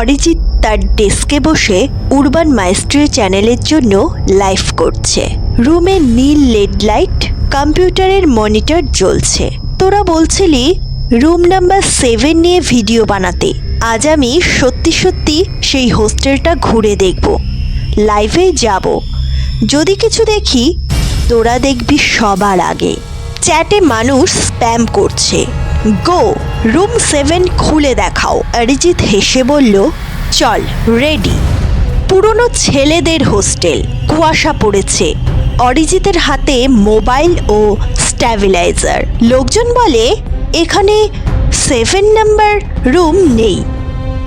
অরিজিৎ তার ডেস্কে বসে উরবান মাইস্ট্রি চ্যানেলের জন্য লাইভ করছে। রুমে নীল লেড লাইট, কম্পিউটারের মনিটর জ্বলছে। তোরা বলছিলি রুম নাম্বার 7 নিয়ে ভিডিও বানাতে। আজ আমি সত্যি সত্যি সেই হোস্টেলটা ঘুরে দেখব, লাইভে যাব। যদি কিছু দেখি তোরা দেখবি সবার আগে। চ্যাটে মানুষ স্প্যাম করছে, গো রুম 7 খুলে দেখাও। অরিজিৎ হেসে বলল, চল রেডি। পুরনো ছেলেদের হোস্টেল, কুয়াশা পড়েছে। অরিজিতের হাতে মোবাইল ও স্ট্যাবিলাইজার। লোকজন বলে এখানে 7 নাম্বার রুম নেই,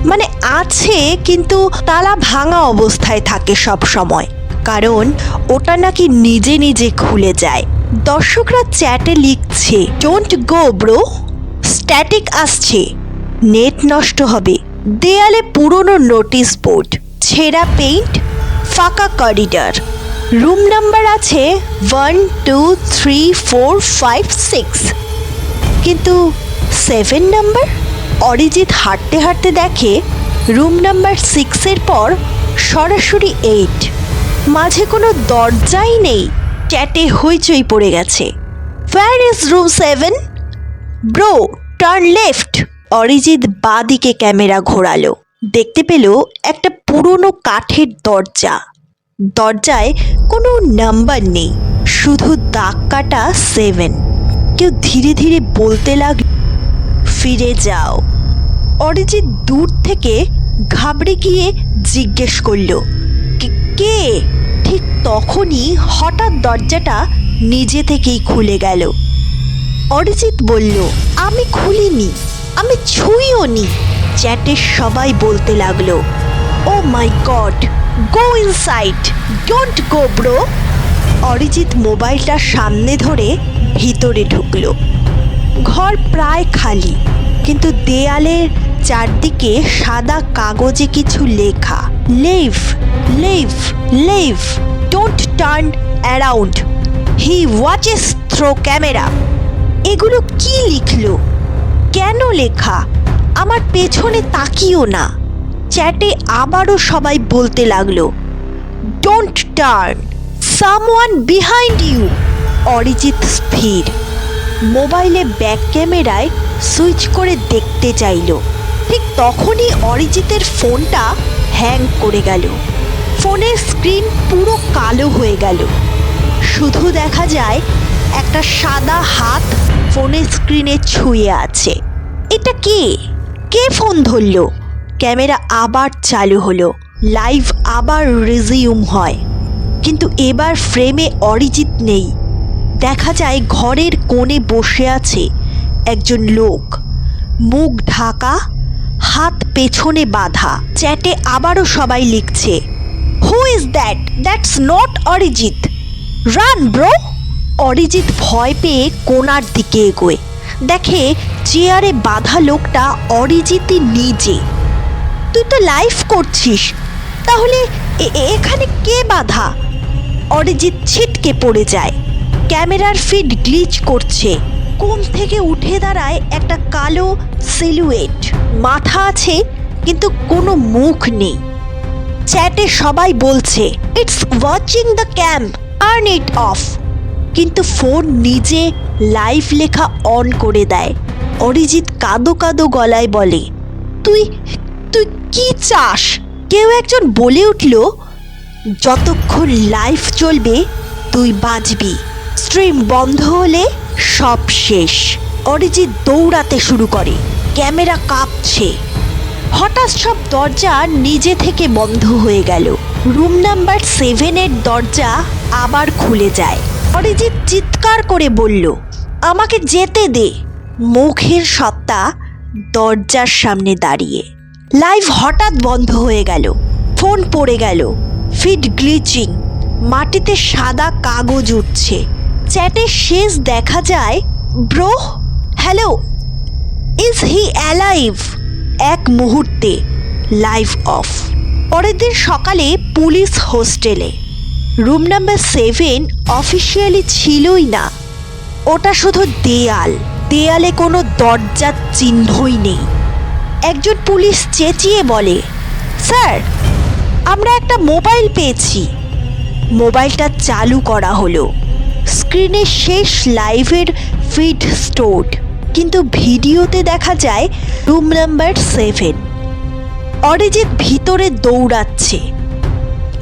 মানে আছে কিন্তু তালা ভাঙা অবস্থায় থাকে সব সময়, কারণ ওটা নাকি নিজে নিজে খুলে যায়। দর্শকরা চ্যাটে লিখছে, ডোন্ট গো ব্রো, স্ট্যাটিক আসছে, নেট নষ্ট হবে। দেয়ালে পুরনো নোটিশ বোর্ড, ছেঁড়া পেইন্ট, ফাঁকা করিডর। রুম নাম্বার আছে 1 2 3 4 5 6, কিন্তু 7 নাম্বার। অরিজিৎ হাঁটতে হাঁটতে দেখে রুম নাম্বার 6-এর পর সরাসরি 8, মাঝে কোনো দরজাই নেই। চ্যাটে হইচই পড়ে গেছে, where is room 7 bro, turn left. Arijit বাঁ দিকে ক্যামেরা ঘোরালো, দেখতে পেল একটা পুরনো কাঠের দরজা। দরজায় কোনো নাম্বার নেই, শুধু দাগ কাটা 7। কেউ ধীরে ধীরে বলতে লাগল, ফিরে যাও। অরিজিৎ দূর থেকে ঘাবড়ে গিয়ে জিজ্ঞেস করল, কে? ঠিক তখনই হঠাৎ দরজাটা নিজে থেকেই খুলে গেল। অরিজিৎ বলল, আমি খুলিনি, আমি ছুঁইও নি। চ্যাটের সবাই বলতে লাগলো, oh my god, go inside, don't go bro. Arijit মোবাইলটা সামনে ধরে ভিতরে ঢুকলো। ঘর প্রায় খালি, কিন্তু দেয়ালের চারদিকে সাদা কাগজে কিছু লেখা, leave leave leave, don't turn around, he watches through camera. এগুলো কি লিখলো? কেন লেখা? আমার পেছনে তাকিও না। চ্যাটে আবারও সবাই বলতে লাগলো, don't turn, someone behind you. Arijit স্থির, মোবাইলে ব্যাক ক্যামেরায় সুইচ করে দেখতে চাইল। ঠিক তখনই অরিজিতের ফোনটা হ্যাং করে গেল। ফোনের স্ক্রিন পুরো কালো হয়ে গেল, শুধু দেখা যায় একটা সাদা হাত ফোনের স্ক্রিনে ছুঁয়ে আছে। এটা কে? কে ফোন ধরল? ক্যামেরা আবার চালু হলো, লাইভ আবার রিজিউম হয়, কিন্তু এবার ফ্রেমে অরিজিৎ নেই। দেখা যায় ঘরের কোণে বসে আছে একজন লোক, মুখ ঢাকা, হাত পেছনে বাঁধা। চ্যাটে আবারও সবাই লিখছে, who is that? That's not Arijit, run bro. Arijit ভয় পেয়ে কোণার দিকে এগোয়, দেখে চেয়ারে বাঁধা লোকটা অরিজিৎই নিজে। তুই তো লাইভ করছিস, তাহলে এখানে কে বাঁধা? অরিজিৎ ছিটকে পড়ে যায়, ক্যামেরার ফিড গ্লিচ করছে। কোণ থেকে উঠে দাঁড়ায় একটা কালো সিলুয়েট, মাথা আছে কিন্তু কোনো মুখ নেই। চ্যাটে সবাই বলছে, it's watching the cam, turn it off. কিন্তু ফোন নিজে লাইভ লেখা অন করে দেয়। অরিজিৎ কাঁদো কাঁদো গলায় বলে, তুই তুই কি চাস? কেউ একজন বলে উঠল, যতক্ষণ লাইভ চলবে তুই বাঁচবি, স্ট্রিম বন্ধ হলে সব শেষ। অরিজিৎ দৌড়াতে শুরু করে, ক্যামেরা কাঁপছে। হঠাৎ সব দরজা নিজে থেকে বন্ধ হয়ে গেল। রুম নাম্বার 7-এর দরজা আবার খুলে যায়। অরিজিৎ চিৎকার করে বলল, আমাকে যেতে দে। মুখের সত্তা দরজার সামনে দাঁড়িয়ে। লাইভ হঠাৎ বন্ধ হয়ে গেল, ফোন পড়ে গেল, ফিড গ্লিচিং, মাটিতে সাদা কাগজ উঠছে। চ্যাটে শেষ দেখা যায়, bro, hello, is he alive? এক মুহূর্তে লাইভ অফ। পরের দিন সকালে পুলিশ হোস্টেলে। রুম নাম্বার 7 অফিসিয়ালি ছিলই না, ওটা শুধু দেয়াল, দেয়ালে কোনো দরজার চিহ্নই নেই। একজন পুলিশ চেঁচিয়ে বলে, স্যার, আমরা একটা মোবাইল পেয়েছি। মোবাইলটা চালু করা হলো, স্ক্রিনে শেষ লাইভের ফিড স্টোরড, কিন্তু ভিডিওতে দেখা যায় রুম নাম্বার 7। অরিজিৎ ভিতরে দৌড়াচ্ছে,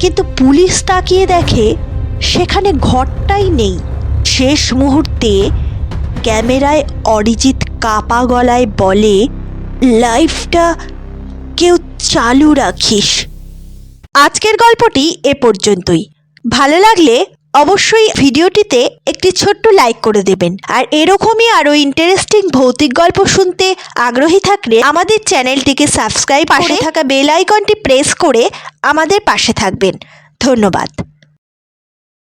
কিন্তু পুলিশ তাকিয়ে দেখে সেখানে ঘরটাই নেই। শেষ মুহূর্তে ক্যামেরায় অরিজিৎ কাপা গলায় বলে, লাইফটা কেউ চালু রাখিস। আজকের গল্পটি এ পর্যন্তই। ভালো লাগলে অবশ্যই ভিডিওটিতে একটি ছোট্ট লাইক করে দেবেন। আর এরকমই আরও ইন্টারেস্টিং ভৌতিক গল্প শুনতে আগ্রহী থাকলে আমাদের চ্যানেলটিকে সাবস্ক্রাইব করে পাশে থাকা বেল আইকনটি প্রেস করে আমাদের পাশে থাকবেন। ধন্যবাদ।